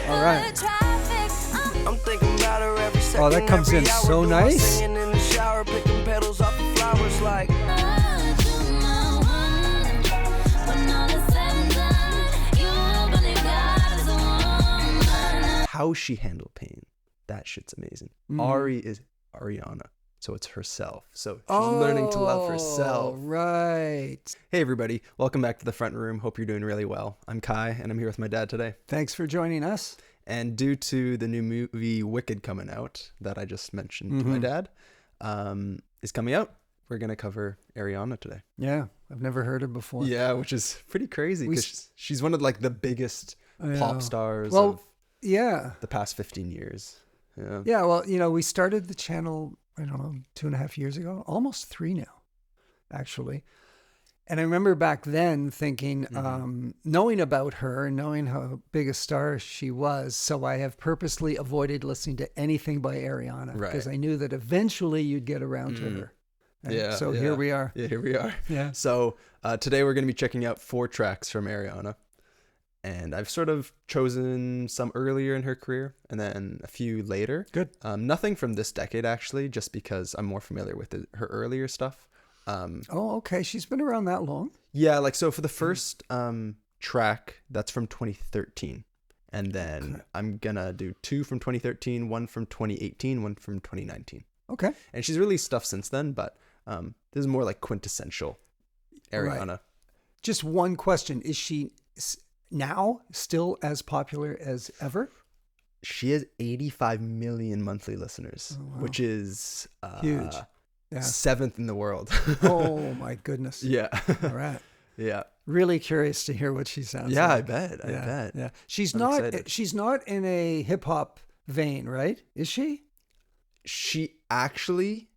All right. I'm thinking about her every second. Oh, that comes in so nice. Singing in the shower, picking petals off the flowers like. How she handled pain, that shit's amazing. Ari is Ariana, so it's herself. So she's learning to love herself. Right. Hey everybody, welcome back to the front room. Hope you're doing really well. I'm Kai, and I'm here with my dad today. Thanks for joining us. And due to the new movie Wicked coming out that I just mentioned to my dad, is coming out, we're gonna cover Ariana today. Yeah, I've never heard her before. Yeah, which is pretty crazy because she's one of like the biggest pop stars of the past 15 years. Yeah, well, we started the channel, I don't know, 2.5 years ago, almost 3 now, actually. And I remember back then thinking, knowing about her and knowing how big a star she was, so I have purposely avoided listening to anything by Ariana because I knew that eventually you'd get around to her. And here we are. Yeah, here we are. Yeah. So today we're going to be checking out 4 tracks from Ariana. And I've sort of chosen some earlier in her career and then a few later. Good. Nothing from this decade, actually, just because I'm more familiar with her earlier stuff. Okay. She's been around that long? Yeah, so for the first track, that's from 2013. And then I'm going to do 2 from 2013, 1 from 2018, 1 from 2019. Okay. And she's released stuff since then, but this is more like quintessential Ariana. Right. Just one question. Is she now still as popular as ever? She has 85 million monthly listeners, which is huge. Yeah. 7th in the world. Oh my goodness. Yeah. All right. Yeah. Really curious to hear what she sounds like. Yeah, I bet. Yeah. She's I'm not excited. she's not in a hip hop vein, right? Is she? She actually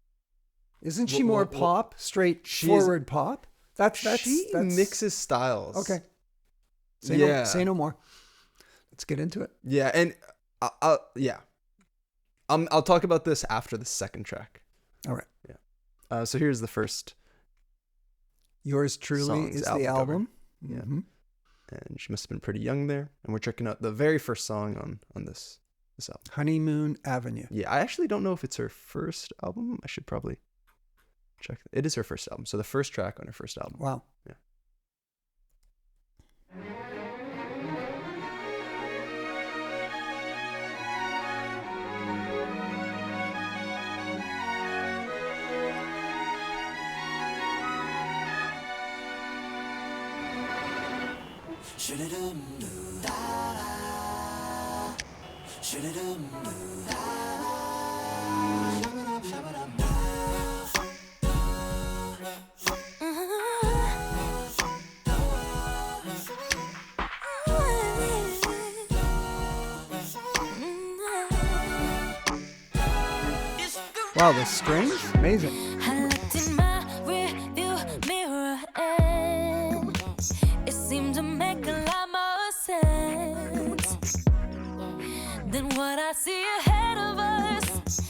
isn't she more pop, straightforward pop? That's mixes styles. Okay. Say no more. Let's get into it. Yeah, and I'll talk about this after the second track. All right. Yeah. So here's the first. Yours truly is the album. Yeah. Mm-hmm. And she must have been pretty young there. And we're checking out the very first song on this album. Honeymoon Avenue. Yeah, I actually don't know if it's her first album. I should probably check. It is her first album. So the first track on her first album. Wow. Yeah. Wow, the strings? Amazing. I looked in my rearview mirror and it seemed to make a lot more sense than what I see ahead of us,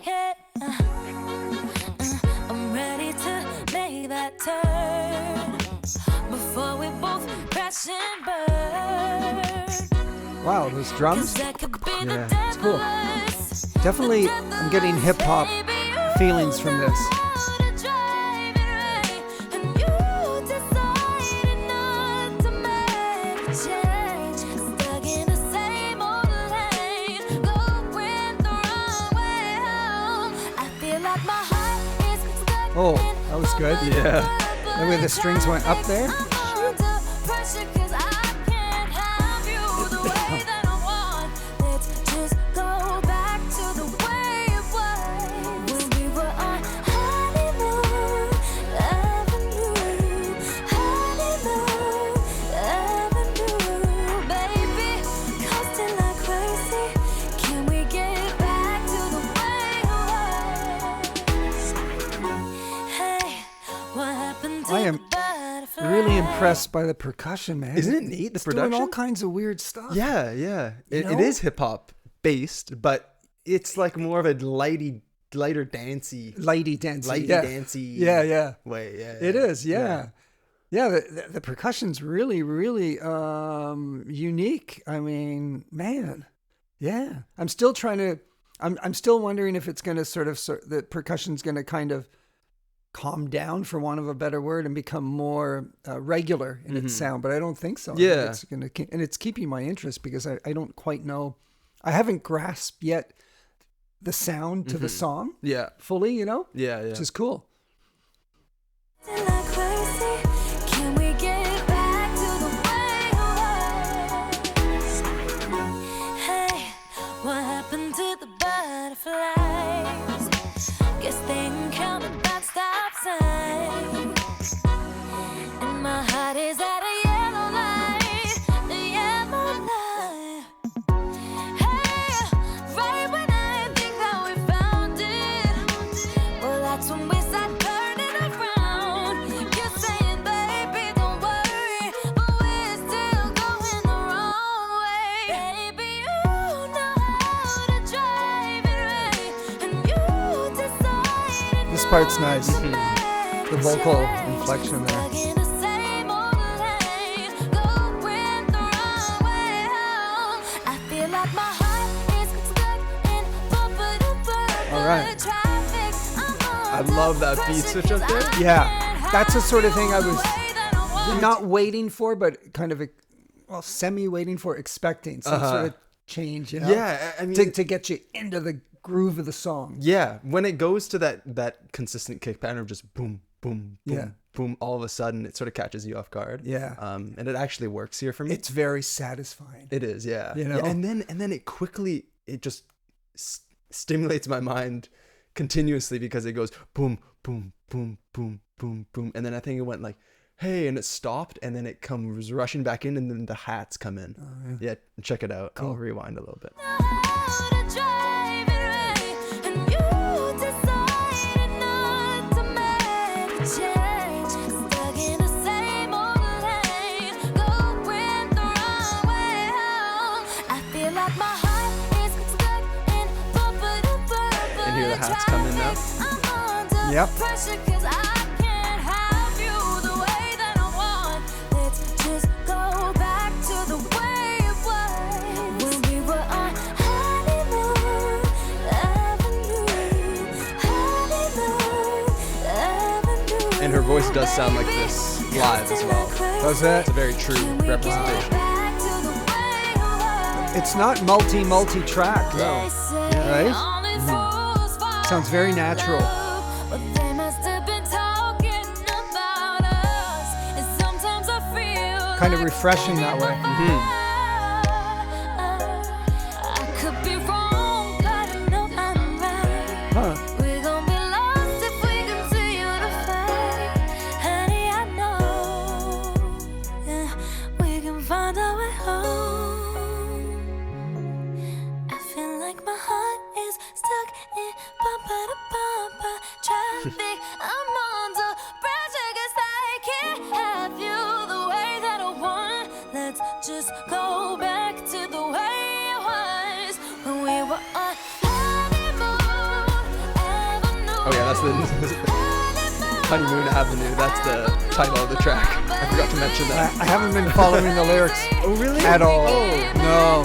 yeah. I'm ready to make that turn before we both crash and burn. Wow, those drums? Yeah, it's cool. Definitely, I'm getting hip hop feelings from this. Oh, that was good. Yeah. The way the strings went up there. I am really impressed by the percussion, man. Isn't it neat? The production? Doing all kinds of weird stuff. Yeah. It is hip hop based, but it's like more of a lighter dancey way. Yeah. It is, yeah. Yeah, the percussion's really, really unique. I mean, man, yeah. I'm still trying to. I'm still wondering if it's going to the percussion's going to kind of calm down, for want of a better word, and become more regular in its sound. But I don't think so. I think it's going to, and it's keeping my interest because I don't quite know. I haven't grasped yet the sound to the song. Yeah. Fully, you know. Yeah. Which is cool. Like crazy, can we get back to the way it was? Hey, what happened to the butterflies? Guess they encountered that stop sign. And my heart is at a yellow light, a yellow light. Hey, right when I think that we found it, well, that's when we start turning around. You're saying, baby, don't worry, but we're still going the wrong way. Baby, you know how to drive it right, and you decided This part's nice. not to let The it vocal change. inflection there. Stuck in the same old lane, going the wrong way home. I feel like my heart is stuck in bumper-to-bumper All right. traffic. I love that beat switch up there. Yeah, that's the sort of thing I was not waiting for, but kind of, well, semi-waiting for, expecting some sort of change, you know? Yeah, I mean, to get you into the groove of the song. yeah, when it goes to that consistent kick pattern of just boom, boom, boom, Yeah. boom, all of a sudden it sort of catches you off guard. Yeah. And it actually works here for me. It's very satisfying. It is, yeah. You know? Yeah, and then it quickly just stimulates my mind continuously because it goes boom, boom, boom, boom, boom, boom, and then I think it went like, hey, and it stopped, and then it comes rushing back in, and then the hats come in. Yeah, check it out. I'll rewind a little bit. How to drive it right, and you decided not to make a change. Stuck in the same old lane, going the wrong way home. I feel like my heart is stuck in bumper-to-bumper And here the hats come in now. traffic. I'm under Yep. pressure 'cause I can't have you the way that I want. Let's just go back to the way it was when we were on Honeymoon Avenue. Honeymoon Avenue. And her voice does sound like this live as well. Does it? It's a very true representation. It's not multi-track, though. Right? Sounds very natural. But they must have been talking about us. And sometimes I feel Kind of refreshing that way. I could be wrong, but I know I'm right. Huh. We're gonna be lost if we continue to fight. Honey, I know, yeah, we can find our way home. I feel like my heart is stuck in bumper-to-bumper traffic. I'm under pressure 'cause I can't have you the way that I want. Let's just go back to the way it was when we were on Honeymoon Avenue. Oh yeah, that's the Honeymoon Avenue. That's the title of the track. I forgot to mention that. I haven't been following the lyrics Oh really? at all. No.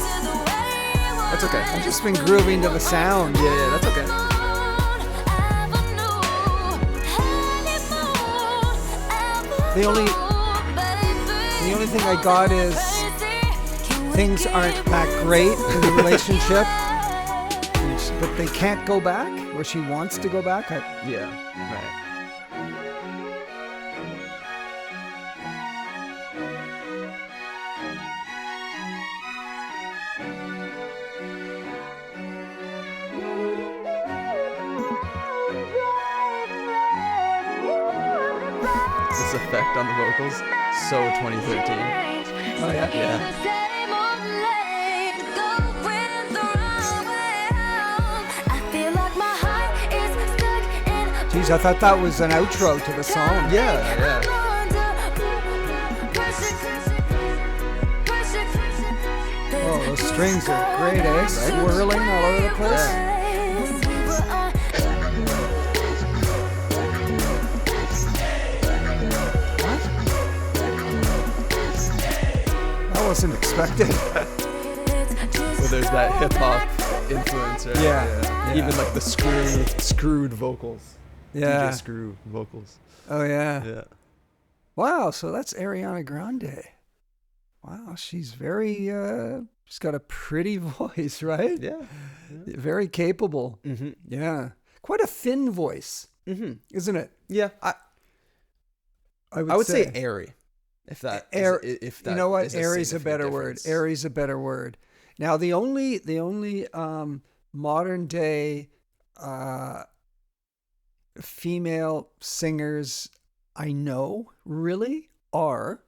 That's okay. I've just been grooving to the sound. Yeah, that's okay. The only thing I got is things aren't that great in the relationship, but they can't go back, or she wants to go back. Yeah, right. This effect on the vocals, so 2013. Oh yeah. Yeah. Geez, I thought that was an outro to the song. Yeah. Oh, those strings are great, eh? Swirling all over the place. What? wasn't expected. So there's that hip hop influence, right? Yeah. Even like the screwed vocals. Yeah. DJ Screw vocals. Oh yeah. Yeah. Wow. So that's Ariana Grande. Wow. She's very. She's got a pretty voice, right? Yeah. Very capable. Mm-hmm. Yeah. Quite a thin voice, isn't it? Yeah. I would say airy. If that, if that, you know what, is a airy's a significant better difference. word. Airy's a better word. Now the only modern day female singers I know really are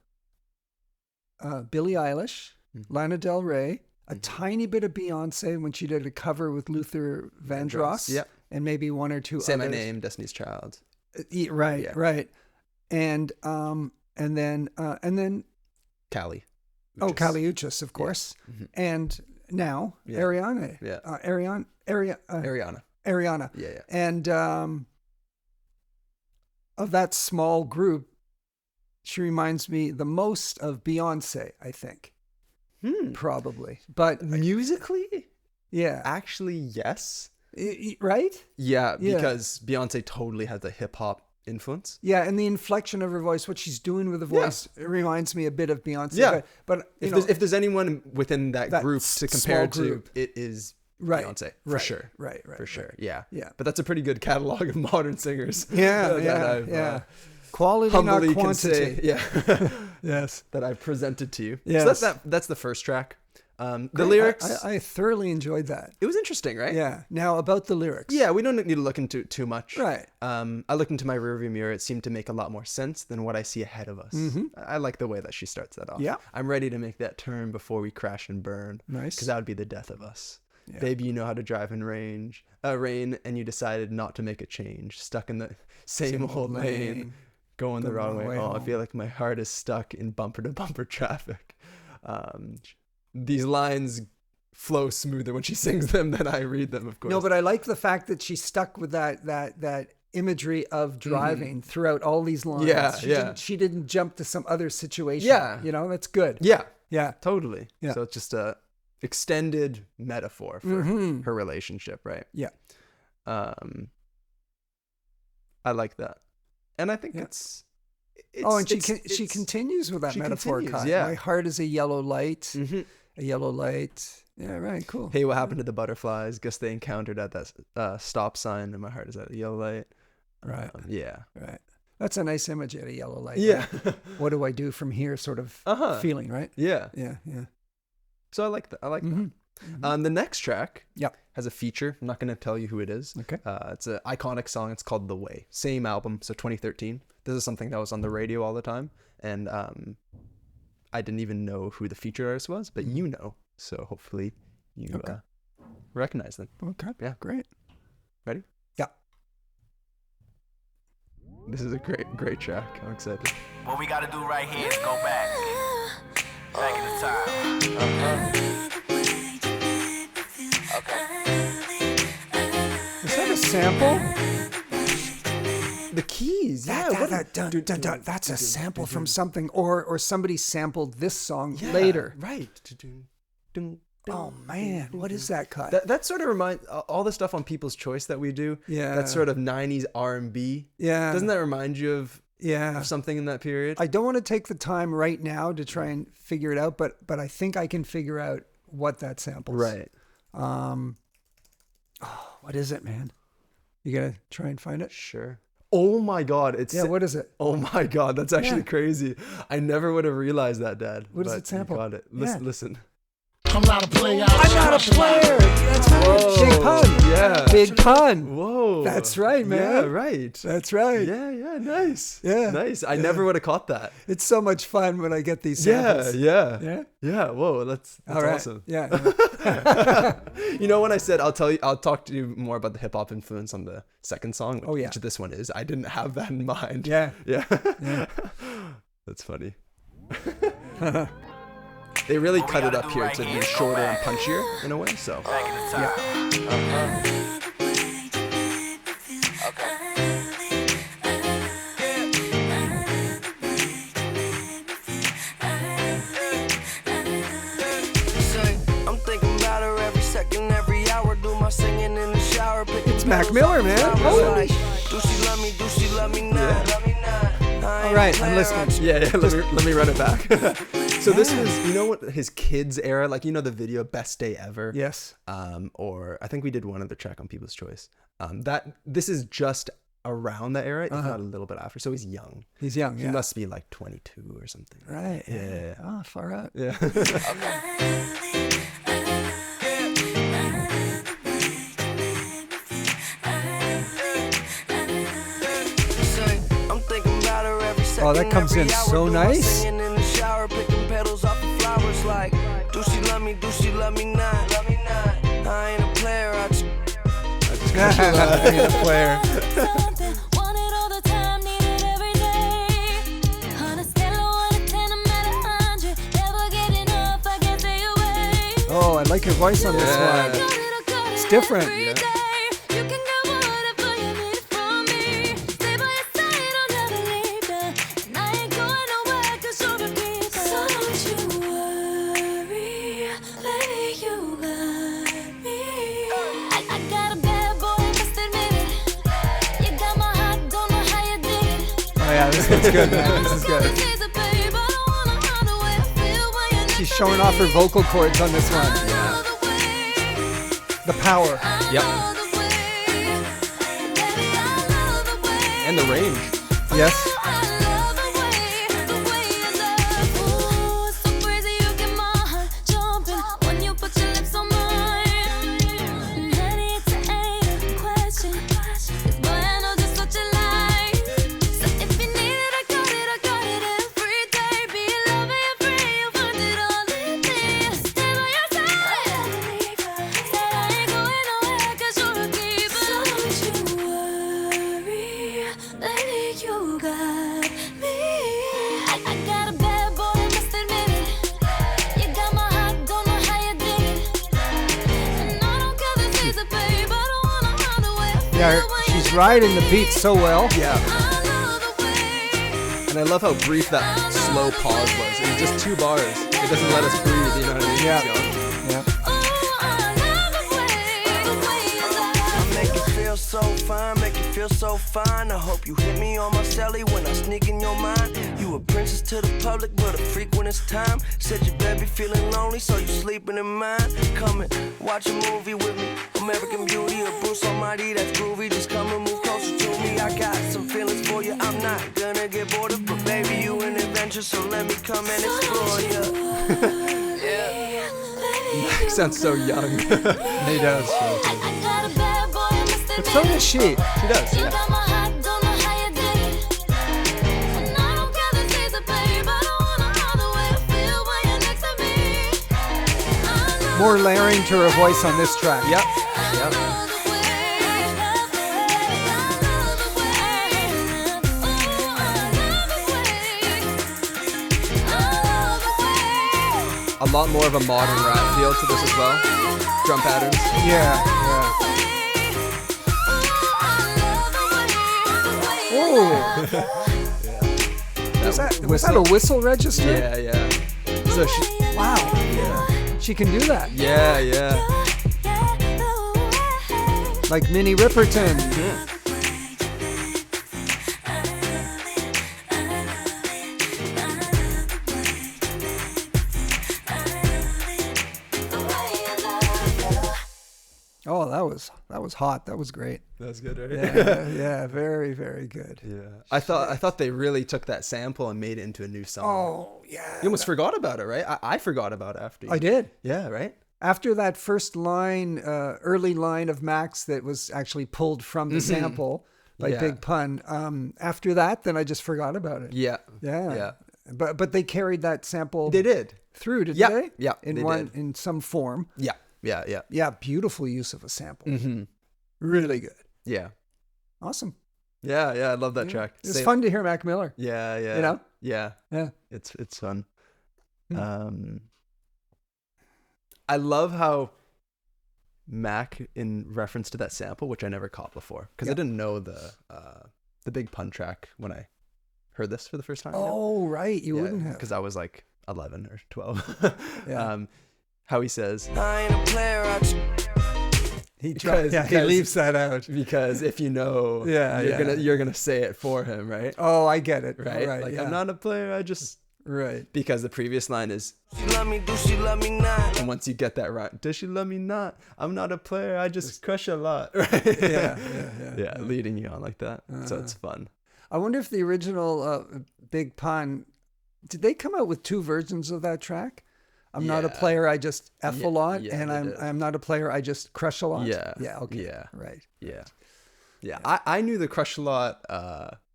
Billie Eilish, Lana Del Rey, a tiny bit of Beyonce when she did a cover with Luther Vandross, Yeah. and maybe one or two Say others. My Name, Destiny's Child. Right, Yeah. right. And then Callie. Kali Uchis, of course. Yeah. Mm-hmm. And now Yeah. Ariana. Yeah. Ariana. Ariana. Yeah. And of that small group, she reminds me the most of Beyonce, I think. Probably. But Musically, yeah. actually, yes. Right? Yeah, Yeah. because Beyonce totally has the hip hop influence. Yeah, and the inflection of her voice, what she's doing with the voice, it reminds me a bit of Beyonce. Yeah. But If there's anyone within that group to compare small to, group. it is Right, Beyonce. For right, sure. right, For sure. Yeah. Yeah. But that's a pretty good catalog of modern singers. Yeah, that I've, quality, not humbly can quantity. say, yeah. Yes. that I've presented to you. Yes. So that's the first track. The lyrics, I thoroughly enjoyed that. it was interesting, right? Yeah. Now about the lyrics. Yeah, we don't need to look into it too much. Right. I looked into my rearview mirror. It seemed to make a lot more sense than what I see ahead of us. I like the way that she starts that off. Yeah. I'm ready to make that turn before we crash and burn. Nice. Because that would be the death of us. Yeah. Baby, you know how to drive in rain, and you decided not to make a change. Stuck in the same old lane, going the wrong way. Oh, I home. feel like my heart is stuck in bumper-to-bumper traffic. These lines flow smoother when she sings them than I read them, of course. No, but I like the fact that she stuck with that imagery of driving throughout all these lines. Yeah, She didn't jump to some other situation. Yeah. You know, that's good. Yeah, Yeah. totally. Yeah. So it's just a extended metaphor for her relationship, right? Yeah. I like that, and I think Yeah. it's and she continues with that she metaphor. continues, Kai. yeah. My heart is a yellow light. A yellow light. Yeah, right. Cool. Hey, what happened to the butterflies? Guess they encountered at that stop sign, and my heart is at a yellow light. Right. Yeah. Right. That's a nice image at a yellow light. Yeah. Right? What do I do from here? Sort of feeling, right? Yeah. Yeah. Yeah. So I like that. The next track Yep. has a feature. I'm not going to tell you who it is. Okay. It's an iconic song. It's called The Way. Same album, so 2013. This is something that was on the radio all the time. And I didn't even know who the featured artist was, but you know. So hopefully you recognize them. Okay. Yeah. Great. Ready? Yeah. This is a great track. I'm excited. What we gotta do right here is go back. Back in the time. Is that a sample? The keys. Yeah. That's a sample from something, or somebody sampled this song later. Right. Oh man, what is that cut? That sort of reminds all the stuff on People's Choice that we do. Yeah. That sort of 90s R&B. Yeah. Doesn't that remind you of Yeah. something in that period? I don't want to take the time right now to try and figure it out, but I think I can figure out what that samples. Right. What is it, man? You gotta try and find it. Sure. Oh my God. What is it? Oh my God. That's actually Yeah. crazy. I never would have realized that, Dad. What does but it sample? You got it. Yeah. Listen. I'm not a player. I'm not a player. That's right. Whoa. Big pun. Yeah. Big pun. Whoa. That's right, man. Yeah, right. That's right. Yeah, nice. Yeah. Nice. I never would have caught that. It's so much fun when I get these samples. Yeah. Yeah. Whoa, that's All right. awesome. Yeah. You know, when I said I'll talk to you more about the hip hop influence on the second song, Oh, yeah. which this one is. I didn't have that in mind. Yeah. Yeah. Yeah. That's funny. They really cut it up here to be shorter and punchier in a way. So Back in the time. sweating every hour, do my singing in the shower. It's Mac Miller, man. Holy Like, do she love me? Do she love me not? All right, I'm listening. Yeah, let me run it back. So this is, you know what, his kids era, like, you know, the video Best Day Ever. Yes. Or I think we did one other track on People's Choice. This is just around that era, if not a little bit after. So he's young. He's young. He Yeah. must be like 22 or something. Right. Yeah. Oh, far out. Yeah. I'm thinking about her every second. Oh, that comes in every hour, so do my nice. singing in the shower, picking petals off the flowers. Like, do she love me? Do she love me not? I ain't a player. I just A player. Something, want it all the time, need it every day. On a scale of 1 to 10, I'm at 100. Never get enough, I can't stay away. Oh, I like your voice on this one. It's different. You can get whatever you need from me. Stay by your side, I'll never leave ya. And I ain't going nowhere 'cause you're a keeper. So don't you worry, baby, you got me. I got a bad boy, must admit it. You got my heart, don't know how you did it. Oh yeah, this one's good, man. This is good. She's showing off her vocal cords on this one. The power. Yep. And the range. Yes. Yeah, she's riding the beat so well. Yeah. And I love how brief that slow pause was. It was just 2 bars. It doesn't let us breathe, you know what I mean? Yeah. It's going. Yeah. make it feel so fine, make it feel so fine. I hope you hit me on my celly when I sneak in your mind. You a princess to the public, but a freak when it's time. Said your baby feeling lonely, so you sleeping in mine. Come and watch a movie with me. American Beauty or Bruce Almighty, that's groovy. Just come and move closer to me. I got some feelings for you. I'm not gonna get bored of, but baby, you an adventure, so let me come and explore you. Yeah. He sounds so young. He does. But so does she. She does, yeah. More layering to her voice on this track. Yep. Yep. A lot more of a modern rap feel to this as well. Drum patterns. Yeah, yeah. Oh, was that a whistle register? Yeah, yeah. So she, Wow, yeah, she can do that. yeah, yeah. Like Minnie Riperton. Oh, that was hot. That was great. That's good, right? Yeah, yeah, very, very good. Yeah. I thought they really took that sample and made it into a new song. Oh, yeah. You almost forgot about it, right? I forgot about it after you. I did. Yeah, right? After that first line, early line of Max that was actually pulled from the sample by Yeah. Big Pun. After that, then I just forgot about it. Yeah. Yeah. Yeah. But they carried that sample They did. through, didn't Yeah, they? yeah, they did. In some form. Yeah. Yeah, yeah. Yeah, beautiful use of a sample. Mm-hmm. Really good. Yeah. Awesome. Yeah, yeah. I love that Yeah. track. It was fun to hear Mac Miller. Yeah, yeah. You know? Yeah. Yeah. It's fun. Hmm. I love how Mac, in reference to that sample, which I never caught before, because I didn't know the Big Pun track when I heard this for the first time. Oh, right. You wouldn't have. Because I was like 11 or 12. Yeah. How he says, I ain't a player, I just He Because- he because- leaves that out. Because if you know, Yeah, you're gonna say it for him, right? Oh, I get it. Right? Right. Like yeah. I'm not a player. I just Right. because the previous line is, She love me, do she love me not? and once you get that right, does she love me not? I'm not a player. I just crush a lot. Yeah. Leading you on like that. So it's fun. I wonder if the original Big Pun, did they come out with two versions of that track? I'm not a Yeah. player, I just F a lot, yeah, and they I'm did. I'm not a player, I just crush a lot. Yeah. Yeah. Okay. Yeah. Right. Yeah. Yeah. I knew the crush a lot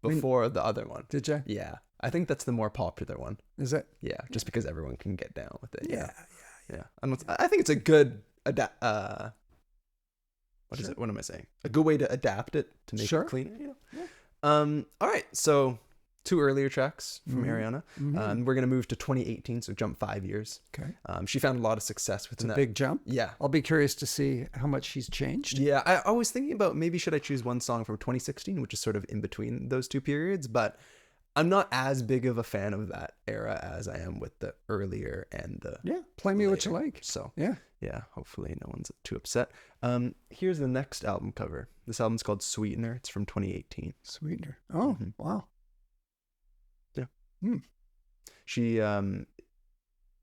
before the other one. Did you? Yeah. I think that's the more popular one. Is it? Yeah. Just because everyone can get down with it. Yeah. Yeah. I think it's a good what is it? What am I saying? A good way to adapt it to make Sure. it cleaner. You know? All right. So 2 earlier tracks from Ariana. We're gonna move to 2018, so jump 5 years. Okay. She found a lot of success with It's a that. big jump. Yeah. I'll be curious to see how much she's changed. Yeah, I was thinking about maybe should I choose one song from 2016, which is sort of in between those two periods, but I'm not as big of a fan of that era as I am with the earlier and the Yeah. Play me what you later. like. So Yeah. hopefully no one's too upset. Here's the next album cover. This album's called Sweetener. It's from 2018. Sweetener. Oh, Mm-hmm. wow. Yeah. Hmm. She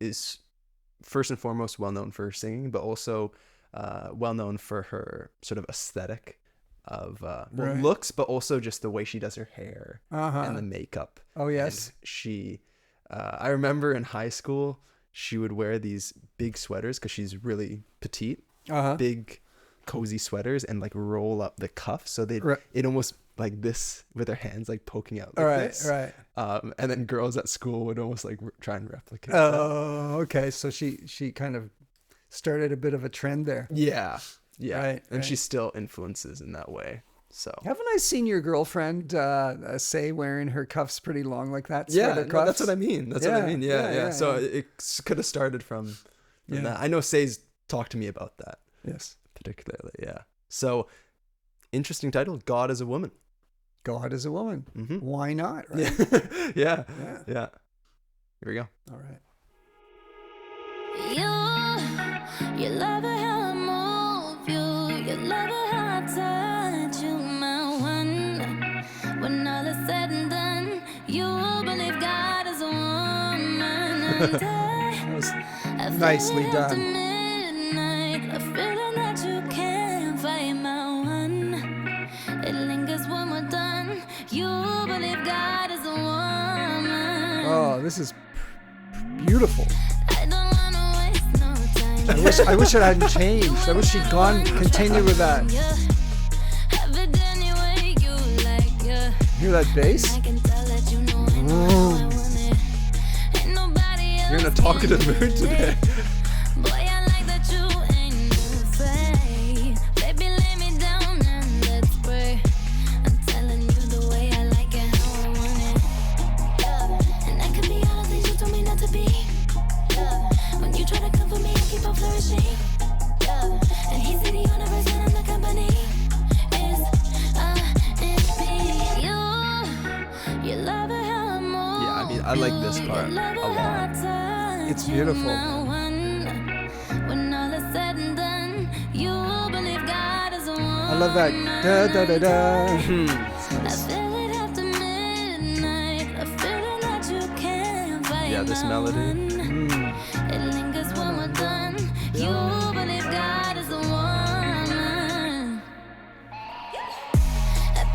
is first and foremost well known for her singing, but also well known for her sort of aesthetic of Right. looks, but also just the way she does her hair Uh-huh. and the makeup. Oh, yes. And she, I remember in high school, she would wear these big sweaters because she's really petite, Uh-huh. big cozy sweaters, and like roll up the cuffs so they Right. it almost like this with her hands like poking out like Right, this. right. And then girls at school would almost like try and replicate that. Oh, okay. So she kind of started a bit of a trend there. Yeah. Right, And right. she still influences in that way. So Haven't I seen your girlfriend say wearing her cuffs pretty long like that? yeah, Sweater no, cuffs? that's what I mean. That's what I Yeah, mean. Yeah. yeah. So it could have started from Yeah. that. I know Say's talked to me about that Yes. particularly. Yeah. So interesting title, God is a Woman. God is a woman. Mm-hmm. Why not? Right? Yeah. Yeah. Yeah. Here we go. All right. You love it how I move you love it how I touch you, my one. When all is said and done, you believe God is a woman. And That was I feel nicely it after done. midnight, a feeling that you can't fight, my one. It lingers when we're done. You believe God is a woman. Oh, this is beautiful. I don't wanna waste no time. I wish it hadn't changed. I wish she'd continue with that. Have it any way you like, yeah. Hear that bass? I can tell that you know I know I want it. Ain't nobody else. You're in a talkative mood today. Boy, I like that you ain't afraid. Baby, lay me down and let's pray. I'm telling you the way I like it, how I want it. Yeah. And I can be all the things you told me not to be. Yeah. When you try to come for me, I keep on flourishing. Yeah. And he's the universe and I'm the company. You love it how I move. Yeah, I mean, I like this part a lot. It's beautiful. When all is said and done, you believe God is a woman. I love that. Da da da da. It's I nice. feel it after midnight, a feeling that you can't fight. Yeah, this melody. It lingers when we're done. You believe God is a woman. I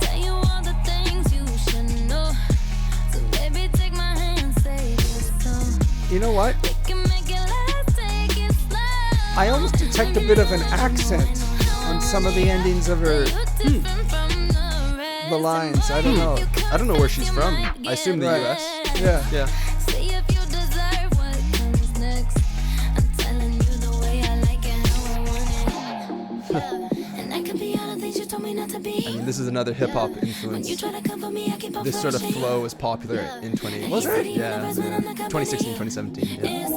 tell you all the things you should know. So baby, take my hand, say this song. You know what? We can make it last, take it slow. I almost detect a bit of an accent on some of the endings of her the lines. I don't know. I don't know where she's from. I assume the Right. US. Yeah. Yeah. See if you deserve what comes next. I'm telling you the way I like it, how I want it. Yeah. And I can be all the things you told me not to be. And this is another hip hop When you influence. try to come for me, I keep on This sort of flourishing. flow was popular in 2018. Was it? Yeah. 2016, 2017. Yeah. It's you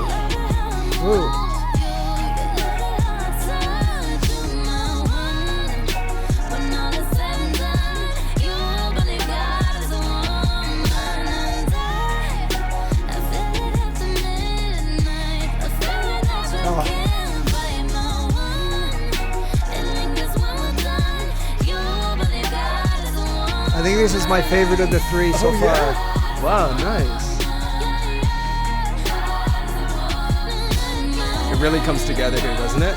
love it how I move. Ooh. is my favorite of the three so far. Wow, nice. It really comes together here, doesn't it?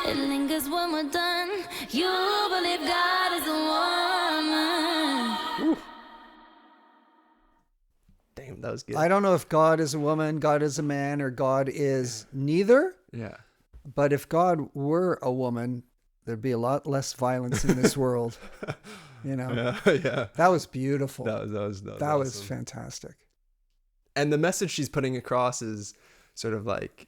It lingers when we're done. You believe God is a woman. Damn, that was good. I don't know if God is a woman, God is a man, or God is neither. Yeah. But if God were a woman, there'd be a lot less violence in this world. You know, Yeah. that was beautiful. That was That awesome. was fantastic. And the message she's putting across is sort of like,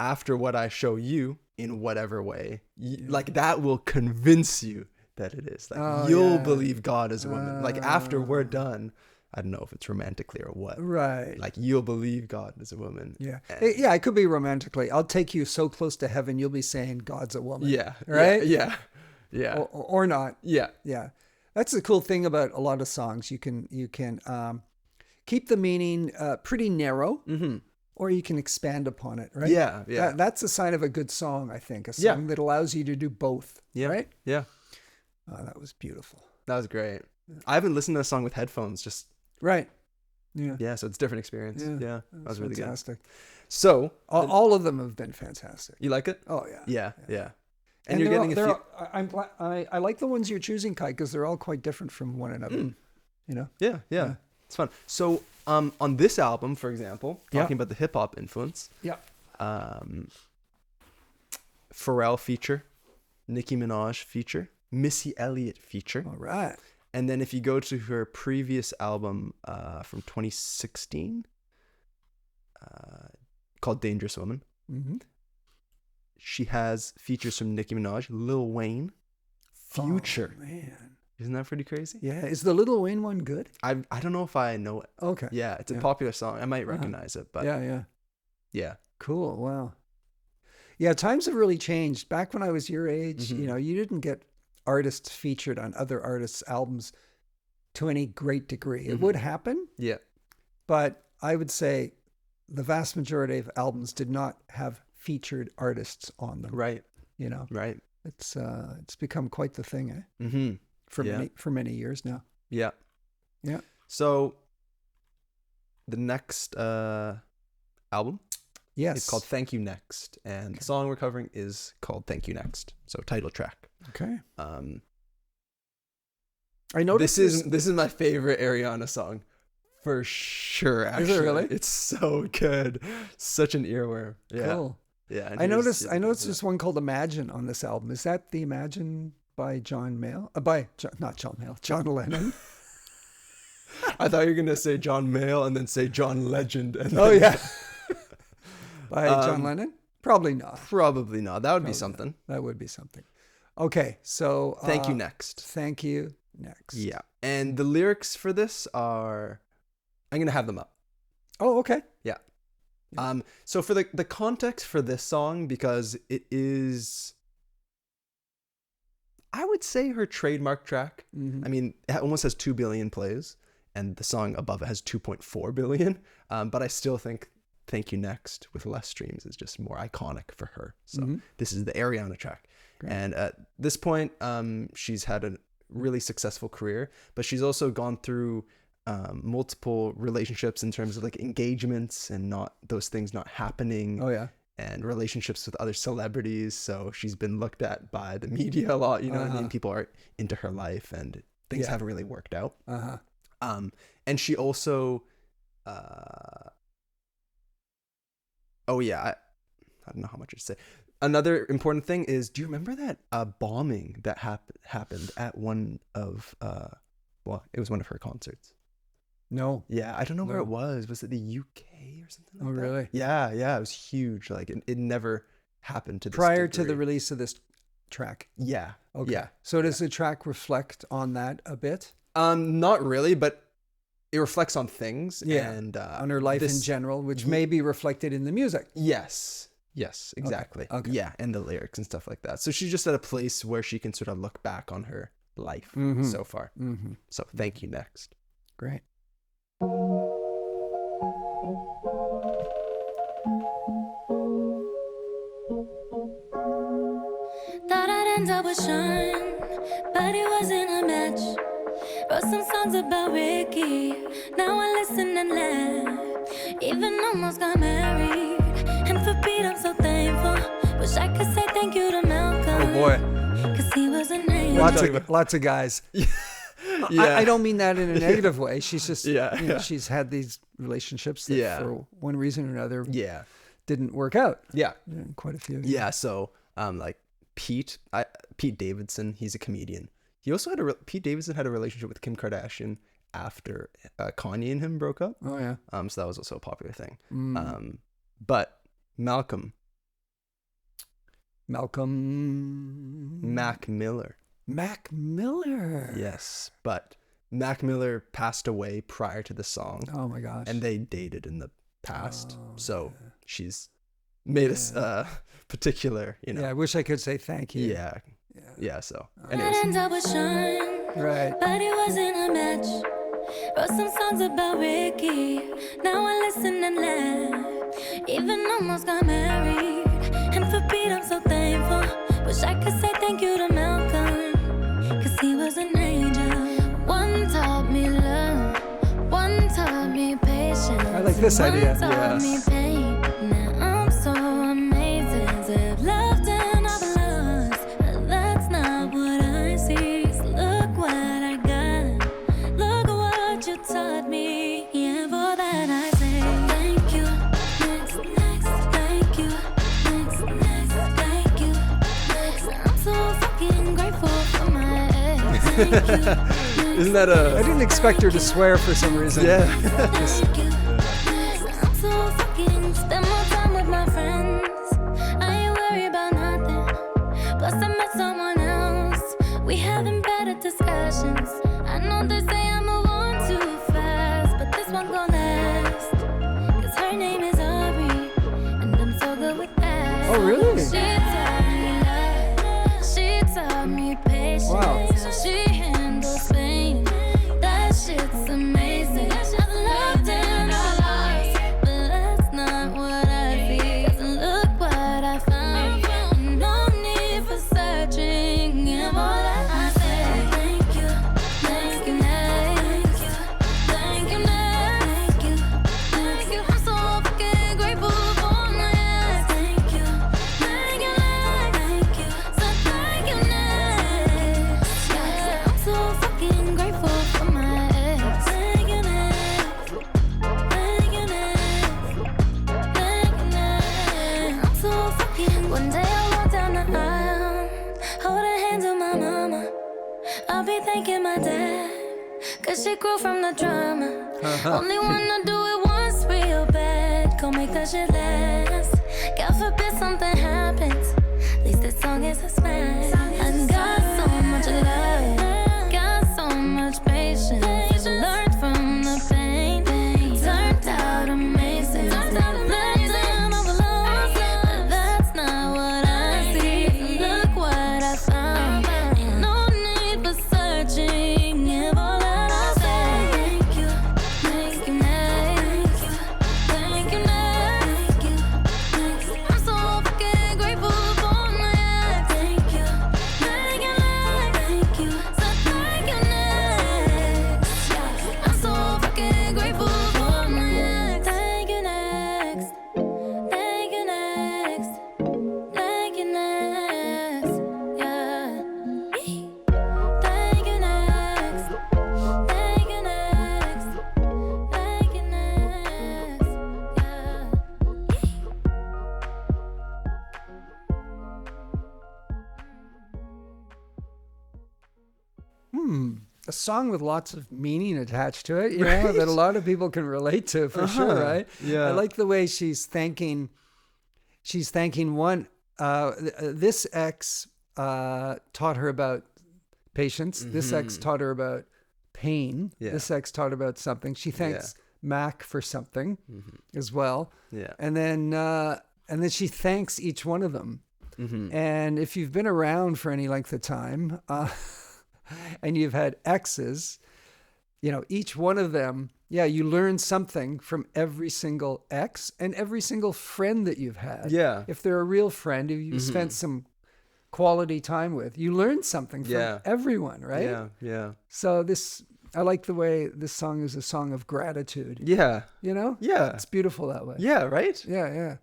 after what I show you in whatever way, like that will convince you that it is. Like you'll believe God is a woman. Like after we're done, I don't know if it's romantically or what. Right. Like you'll believe God is a woman. Yeah. And- Yeah, it could be romantically. I'll take you so close to heaven, you'll be saying God's a woman. Yeah. Right? Yeah. Yeah. Or not. Yeah. Yeah. That's the cool thing about a lot of songs. You can keep the meaning pretty narrow, or you can expand upon it, right? Yeah. Yeah. That's a sign of a good song, I think. A song Yeah. that allows you to do both, Yeah. right? Yeah. Oh, that was beautiful. That was great. I haven't listened to a song with headphones. Just Right. Yeah. yeah. So it's a different experience. Yeah. That was really fantastic. good. So All of them have been fantastic. you like it? Oh, yeah. Yeah. Yeah. And, And you're they're getting all- a they're few. all- I like the ones you're choosing, Kai, because they're all quite different from one another. You know? Yeah, yeah. It's fun. So, on this album, for example, talking about the hip hop influence, Yeah. Pharrell feature, Nicki Minaj feature, Missy Elliott feature, All right. and then if you go to her previous album from 2016, called Dangerous Woman, she has features from Nicki Minaj, Lil Wayne, Future. Oh, man. Isn't that pretty crazy? Yeah. Is the Little Wayne one good? I don't know if I know it. Okay. Yeah, it's a popular song. I might recognize it, but Yeah. yeah. Cool. Wow. Yeah, times have really changed. Back when I was your age, you know, you didn't get artists featured on other artists' albums to any great degree. It would happen, Yeah. but I would say the vast majority of albums did not have featured artists on them. Right. You know, Right. it's become quite the thing, eh? Mm-hmm. For many years now. Yeah. Yeah. So the next album Yes. is called Thank You Next, and the song we're covering is called Thank You Next. So title track. Okay. I noticed this is my favorite Ariana song for sure. Actually, Is it really? It's so good. Such an earworm. Yeah. Cool. Yeah. and I here's- noticed there's one called Imagine on this album. Is that the Imagine by John Mayall? Not John Mayall, John Lennon. I thought you were gonna say John Mayall and then say John Legend. And Oh then- yeah. By John Lennon? Probably not. Probably not. That would be something. That would be something. Okay, so Thank You Next. Thank You Next. Yeah. And the lyrics for this are, I'm gonna have them up. Oh, okay. Yeah. So for the context for this song, because it is, I would say, her trademark track. I mean, it almost has 2 billion plays, and the song above it has 2.4 billion. But I still think Thank You Next with less streams is just more iconic for her. So this is the Ariana track. Great. And at this point, she's had a really successful career, but she's also gone through multiple relationships in terms of like engagements and not those things not happening. Oh yeah. And relationships with other celebrities. So she's been looked at by the media a lot, you know what I mean? People are into her life and things haven't really worked out. And she also, I don't know how much to say. Another important thing is, do you remember that bombing that happened at one of, it was one of her concerts? No. Yeah, I don't know where No. it was. Was it the UK or something like Oh, that? really? Yeah, it was huge. Like it never happened to this Prior to the degree. release of this track. Yeah. Okay. Yeah. So does the track reflect on that a bit? Not really, but it reflects on things and on her life in general, which may be reflected in the music. Yes, exactly. Okay. Yeah, and the lyrics and stuff like that. So she's just at a place where she can sort of look back on her life so far. So Thank You Next. Great. Thank end up with Sean, but it wasn't a match. Wrote some songs about Ricky, now I listen and laugh. Even almost got married, and for Pete I'm so thankful. Wish I could say thank you to Malcolm. Oh boy. Cause he was an angel. Lots of guys. Yeah. I don't mean that in a negative way. She's just, Yeah, you know, yeah. she's had these relationships that Yeah. for one reason or another Yeah. didn't work out. Yeah. Quite a few. Yeah. So, like Pete Davidson, he's a comedian. He also Pete Davidson had a relationship with Kim Kardashian after Kanye and him broke up. Oh yeah. So that was also a popular thing. But Malcolm Mac Miller. Mac Miller. Yes, but Mac Miller passed away prior to the song, Oh my gosh. and they dated in the past. So she's made us particular, you know. Yeah, I wish I could say thank you. Yeah. So, It anyways, ends up with Sean, Right. but it wasn't a match. Wrote some songs about Ricky, now I listen and laugh. Even almost got married, and for Pete I'm so thankful. Wish I could say thank you to Malcolm, cause he was an angel. One taught me love, one taught me patience. I like this idea. One taught me pain. Now I'm so amazing. I've loved and I've lost, but that's not what I see. So look what I got, look what you taught me. Yeah, for that I say thank you. Next, thank you. Next, thank you. I'm so fucking grateful for my ex. Thank you. isn't that I didn't expect her to swear for some reason. Yeah. Thank you. I'm so fucking spend more time with my friends. I ain't worried about nothing. Plus I met someone else. We having better discussions. I know they say I move on too fast, but this one gon' last. Cause her name is Aubrey, and I'm so good with that. Oh, really? She taught me love. She taught me patience. Wow. She handles pain. That shit's amazing. I've loved and I lost, but that's not what I see. 'Cause look what I found. No need for searching. And all that I say, thank you, next, thank you, next. I'm so fucking grateful for my ex. Thank you, thank you, so thank you, next. I'm so fucking grateful for my ex. Thank you, next. Thank you, next. Thank you, next. I'm so fucking. One day I'll walk down the aisle, hold her hand to my mama. I'll be thanking my dad, cause she grew from the drama. Only wanna do it once real bad, go make that shit last. God forbid something happens, at least this song is a smash. I got so much love, got so much patience. Learned from the pain, turned out amazing. Left and overlost, but that's not what I see. Look what I found, ain't no need for searching. Give all that I say. Thank you, next, thank you, next. I'm so fucking grateful for my ex. Thank you, so thank you, next. I'm so fucking grateful for my ex. Thank you, next. Thank you, next. Thank you, next. Yeah. Thank you, next. Thank you, next. Thank you, next. Yeah. A song with lots of meaning attached to it, you know, that a lot of people can relate to for sure, right? Yeah. I like the way she's thanking one, this ex taught her about patience. This ex taught her about pain. Yeah. This ex taught her about something. She thanks Mac for something as well. Yeah. And then she thanks each one of them. And if you've been around for any length of time, and you've had exes, you know, each one of them, you learn something from every single ex and every single friend that you've had. Yeah. If they're a real friend, if you spent some quality time with. You learn something from Yeah. everyone, right? Yeah, yeah. So I like the way this song is a song of gratitude. Yeah. You know? Yeah. It's beautiful that way. Yeah, right? Yeah, yeah.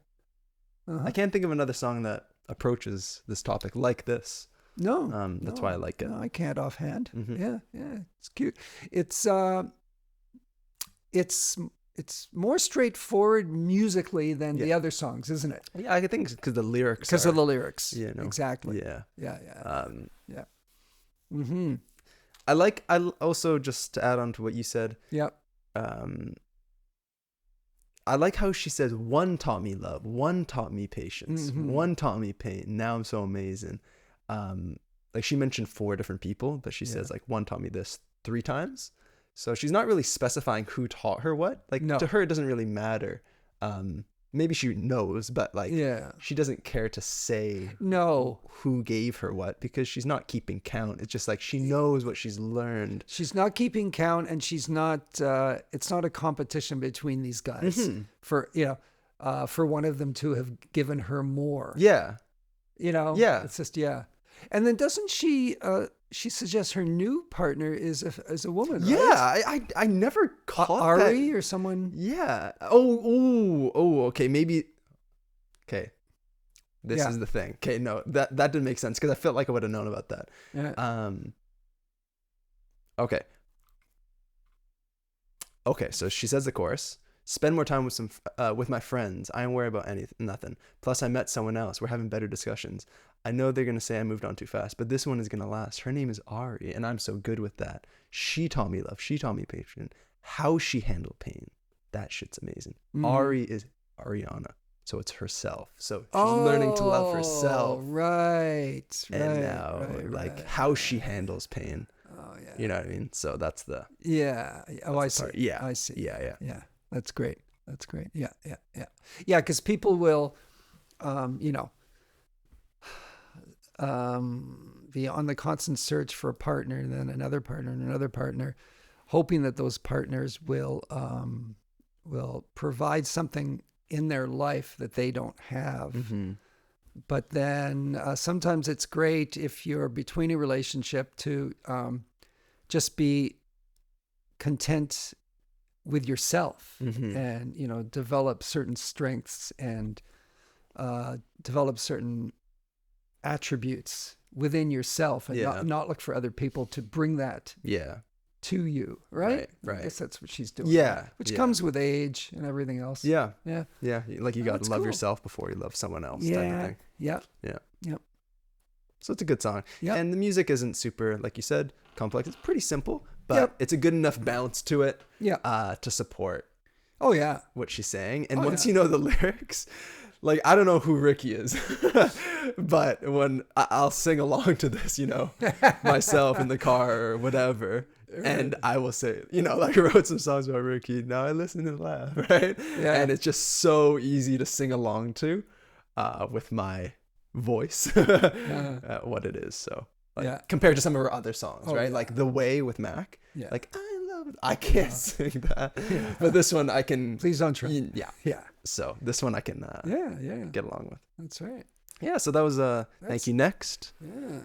I can't think of another song that approaches this topic like this. No. That's no, why I like it. No, I can't offhand. Mhm. Yeah, yeah. It's cute. It's more straightforward musically than the other songs, isn't it? Yeah, I think it's because the lyrics. Because of the lyrics. You know, Exactly. Yeah. Yeah, yeah. Yeah. Mm-hmm. I also, just to add on to what you said, Yep. I like how she says, one taught me love, one taught me patience, one taught me pain. Now I'm so amazing. Like she mentioned 4 different people, but she says like one taught me this 3 times. So she's not really specifying who taught her what. Like to her, it doesn't really matter. Maybe she knows, but like she doesn't care to say who gave her what, because she's not keeping count. It's just like she knows what she's learned. She's not keeping count, and she's not. It's not a competition between these guys for for one of them to have given her more. Yeah. It's just And then doesn't she? She suggests her new partner is a woman. Right? Yeah, I never caught Ari that. or someone. Yeah. Oh. Okay, maybe. Okay. This is the thing. Okay, no, that didn't make sense because I felt like I would have known about that. Yeah. Okay. Okay, so she says the chorus. Spend more time with my friends. I don't worry about nothing. Plus, I met someone else. We're having better discussions. I know they're going to say I moved on too fast, but this one is going to last. Her name is Ari, and I'm so good with that. She taught me love. She taught me patience. How she handled pain. That shit's amazing. Ari is Ariana, so it's herself. So she's learning to love herself. Right. And now, how she handles pain. Oh, yeah. You know what I mean? So that's the... Yeah. Oh, I see. part. Yeah. I see. Yeah. Yeah. That's great. That's great. Yeah. Yeah, because people will, be on the constant search for a partner, and then another partner and another partner, hoping that those partners will provide something in their life that they don't have. Mm-hmm. But then sometimes it's great if you're between a relationship to just be content with yourself and, develop certain strengths and develop certain attributes within yourself, and not look for other people to bring that to you, right? Right. I guess that's what she's doing. Yeah. Which comes with age and everything else. Yeah. Yeah. Yeah. Like you got to love cool. yourself before you love someone else. Yeah. Type of thing. Yeah. Yeah. Yep. So it's a good song. Yep. And the music isn't super, like you said, complex. It's pretty simple, but it's a good enough bounce to it to support Oh, yeah. what she's saying. And once you know the lyrics, like, I don't know who Ricky is, but when I'll sing along to this, myself in the car or whatever, and I will say, like I wrote some songs about Ricky, now I listen and laugh, right? Yeah. And it's just so easy to sing along to with my voice, what it is. So, compared to some of her other songs, right? Yeah. Like The Way with Mac, like, I can't sing that, but this one I can. Please don't try. Yeah. So this one I can get along with. That's right. Yeah, so that was Thank You Next. Yeah.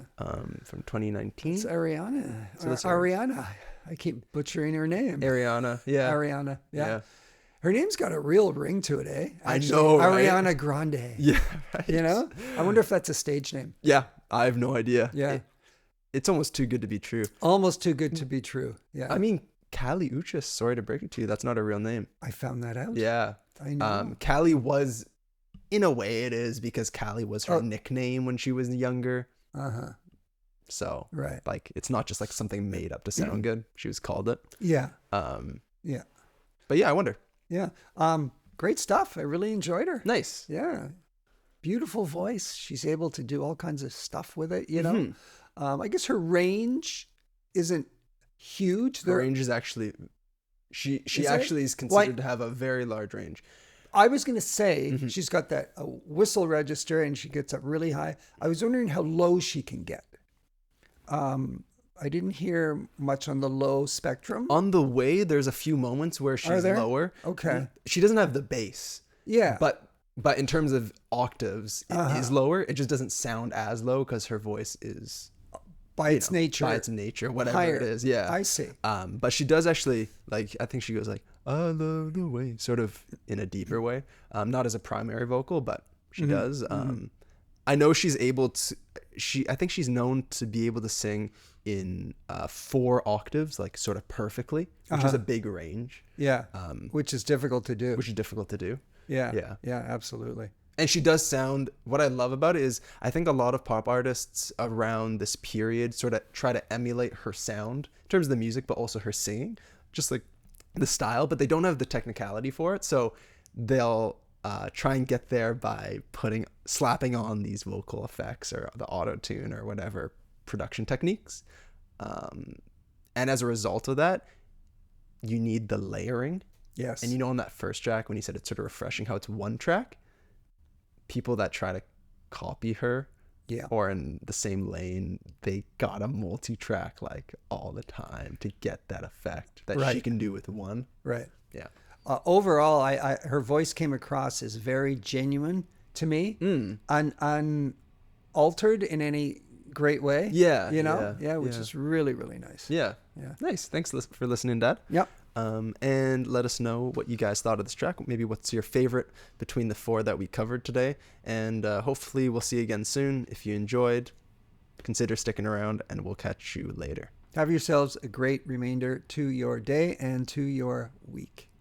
From 2019. It's Ariana. So that's Ariana. I keep butchering her name. Ariana. Yeah. Ariana. Yeah. Her name's got a real ring to it, eh? Actually, I know, right? Ariana Grande. Yeah. Right. I wonder if that's a stage name. Yeah, I have no idea. Yeah. It's almost too good to be true. Almost too good to be true. Yeah. I mean, Callie Uchis, sorry to break it to you, that's not a real name. I found that out. Yeah. I know. Callie was, in a way it is, because Callie was her nickname when she was younger. Uh-huh. So, right. Like, it's not just like something made up to sound good. She was called it. Yeah. Yeah. But yeah, I wonder. Yeah. Great stuff. I really enjoyed her. Nice. Yeah. Beautiful voice. She's able to do all kinds of stuff with it, I guess her range isn't huge. Her range is actually, she actually is considered to have a very large range. I was going to say she's got that whistle register and she gets up really high. I was wondering how low she can get. I didn't hear much on the low spectrum. On The Way, there's a few moments where she's lower. Okay. She doesn't have the bass. Yeah. But But in terms of octaves, it is lower. It just doesn't sound as low because her voice is by its nature, whatever higher. it is. Yeah, I see. But she does actually, like, I think she goes like, "I love the way," sort of in a deeper way. Not as a primary vocal, but she does. I know she's able to. I think she's known to be able to sing in 4 octaves, like sort of perfectly, which is a big range. Yeah, which is difficult to do. Yeah, absolutely. And she does sound, what I love about it is I think a lot of pop artists around this period sort of try to emulate her sound in terms of the music, but also her singing, just like the style, but they don't have the technicality for it. So they'll try and get there by slapping on these vocal effects or the auto tune or whatever production techniques. And as a result of that, you need the layering. Yes. And on that first track, when you said it's sort of refreshing how it's one track, people that try to copy her or in the same lane, they got a multi-track like all the time to get that effect that she can do with one. Right. Yeah. Overall, her voice came across as very genuine to me, unaltered in any great way. Yeah. Which is really, really nice. Yeah. Nice. Thanks for listening, Dad. Yep. And let us know what you guys thought of this track. Maybe what's your favorite between the 4 that we covered today. And hopefully we'll see you again soon. If you enjoyed, consider sticking around, and we'll catch you later. Have yourselves a great remainder to your day and to your week.